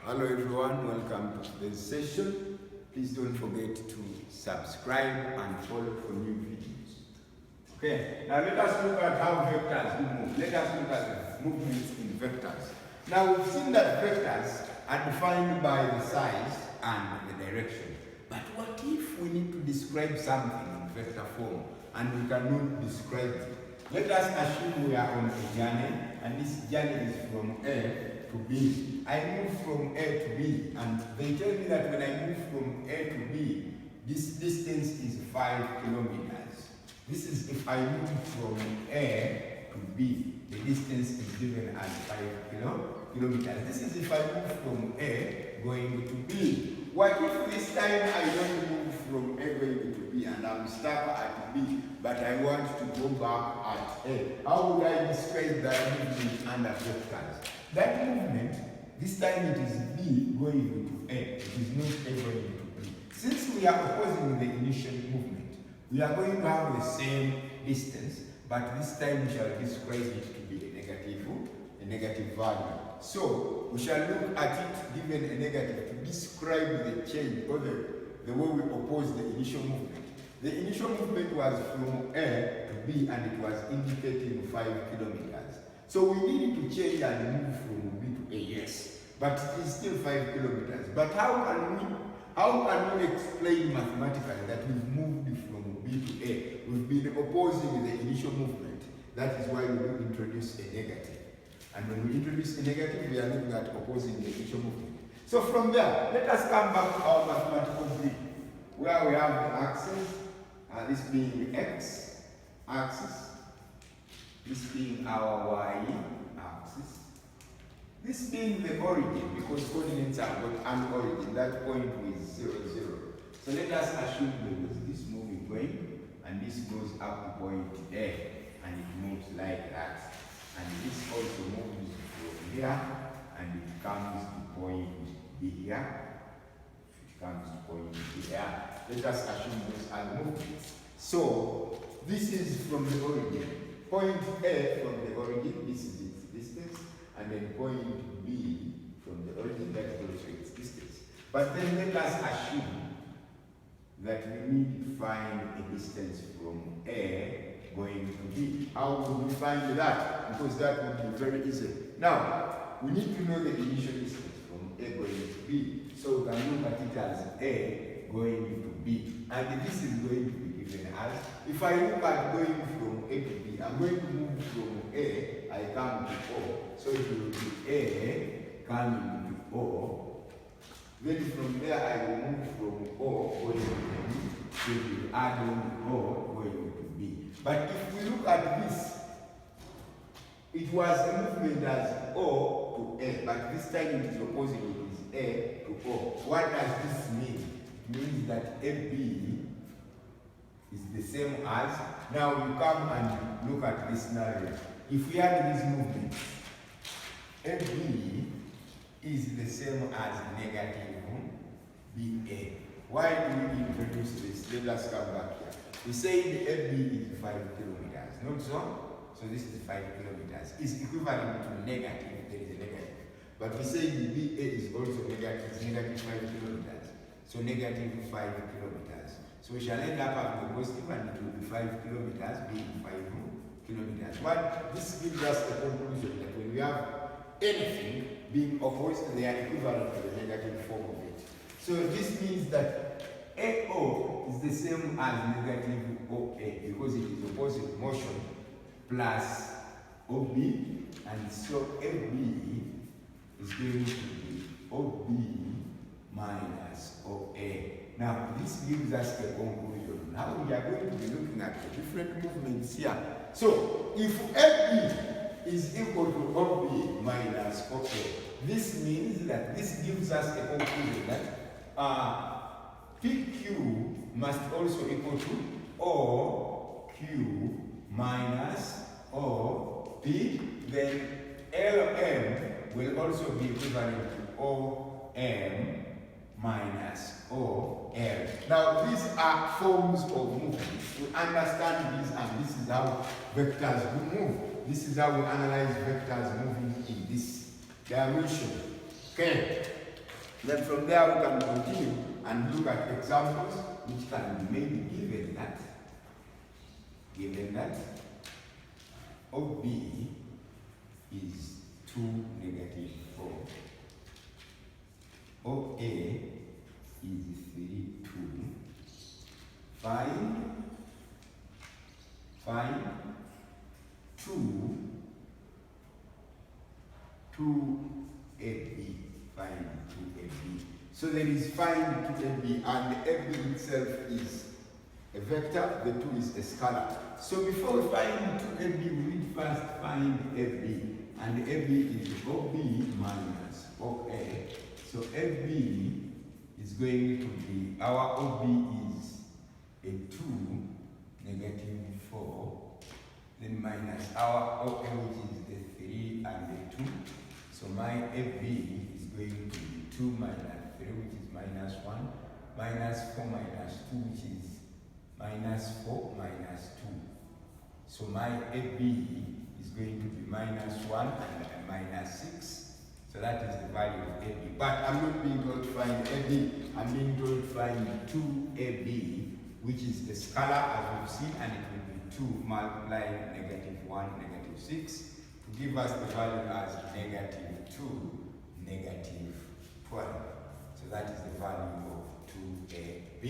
Hello everyone, welcome to today's session. Please don't forget to subscribe and follow for new videos. Okay, now let us look at how vectors move. Let us look at the movements in vectors. Now we've seen that vectors are defined by the size and the direction. But what if we need to describe something in vector form and we cannot describe it? Let us assume we are on a journey and this journey is from A to B. I move from A to B and they tell me that when I move from A to B, this distance is 5 kilometers. This is if I move from A to B, the distance is given as 5 kilometers. This is if I move from A going to B. What if this time I don't move from A going to B and I'm stuck at B, but I want to go back at A? How would I describe that movement under vectors? That movement, this time it is B going to A. It is not A going to B. Since we are opposing the initial movement, we are going to have the same distance, but this time we shall describe it to be a negative value. So we shall look at it given a negative to describe the change or the way we oppose the initial movement. The initial movement was from A to B and it was indicating 5 kilometers. So we need to change and move from B to A, yes, but it is still 5 kilometers. But how can we explain mathematically that we've moved from B to A? We've been opposing the initial movement. That is why we will introduce a negative. And when we introduce a negative, we are looking at opposing the initial movement. So from there, let us come back to our mathematical grid, where we have the axis, this being the x axis, this being our y axis, this being the origin, because coordinates have got an origin, that point is 0, 0. So let us assume there is this moving point, and this goes up to point A, and it moves like that. And this also moves from here, and it comes to point B here. It comes to point B here. Let us assume those are movements. So this is from the origin. Point A from the origin, this is its distance, and then point B from the origin, that is also its distance. But then let us assume that we need to find a distance from A going to B. How would we find that? Because that would be very easy. Now, we need to know the initial distance from A going to B. So we can look at it as A going to B. And this is going to be given as, if I look at going from A to B, I'm going to move from A, I come to O. So it will be A coming to O. Then from there I will move from O going to B. So it will add on O going to B. But if we look at this, it was a movement as O to A, but this time it is opposite, it is A to O. What does this mean? It means that AB is the same as, now you come and look at this scenario. If we had this movement, AB is the same as negative BA. Why do we introduce this? Let us come back here. We say the AB is 5 kilometers, not so? So this is 5 kilometers. It's equivalent to negative, there is a negative. But we say the BA is also negative, it's negative 5 kilometers. So negative 5 kilometers. So we shall end up having the positive and it will be 5 kilometers being 5 kilometers. What this gives us a conclusion that when we have anything being opposed, they are equivalent to the negative form of it. So this means that AO is the same as negative OA because it is opposite motion plus OB, and so AB is going to be OB minus OA. Now this gives us a conclusion. Now we are going to be looking at the different movements here. So if AB is equal to OB minus OA, this means that this gives us a conclusion that PQ must also equal to OQ minus OP, then LM will also be equivalent to OM minus OL. Now these are forms of movement. We understand these, and this is how vectors move. This is how we analyze vectors moving in this dimension. Okay. Then from there we can continue and look at examples which can be made given that OB is 2, -4. OA is 3, 2. Find 2AB. Find 2AB. So there is find 2AB, and AB itself is a vector, the 2 is a scalar. So before we find 2AB, we need first find AB. And AB is OB minus OA. So AB is going to be, our OB is a 2, -4, then minus our OA, which is the 3 and the 2. So my AB is going to be 2 minus 3, which is -1, minus 4 minus 2, which is -4 minus 2. So my AB is going to be -1 and -6. So that is the value of AB. But I'm not being told to find AB, I'm being told to find 2AB, which is the scalar as we've seen, and it will be 2 multiplying -1, -6, to give us the value as -2, -12. So that is the value of 2AB.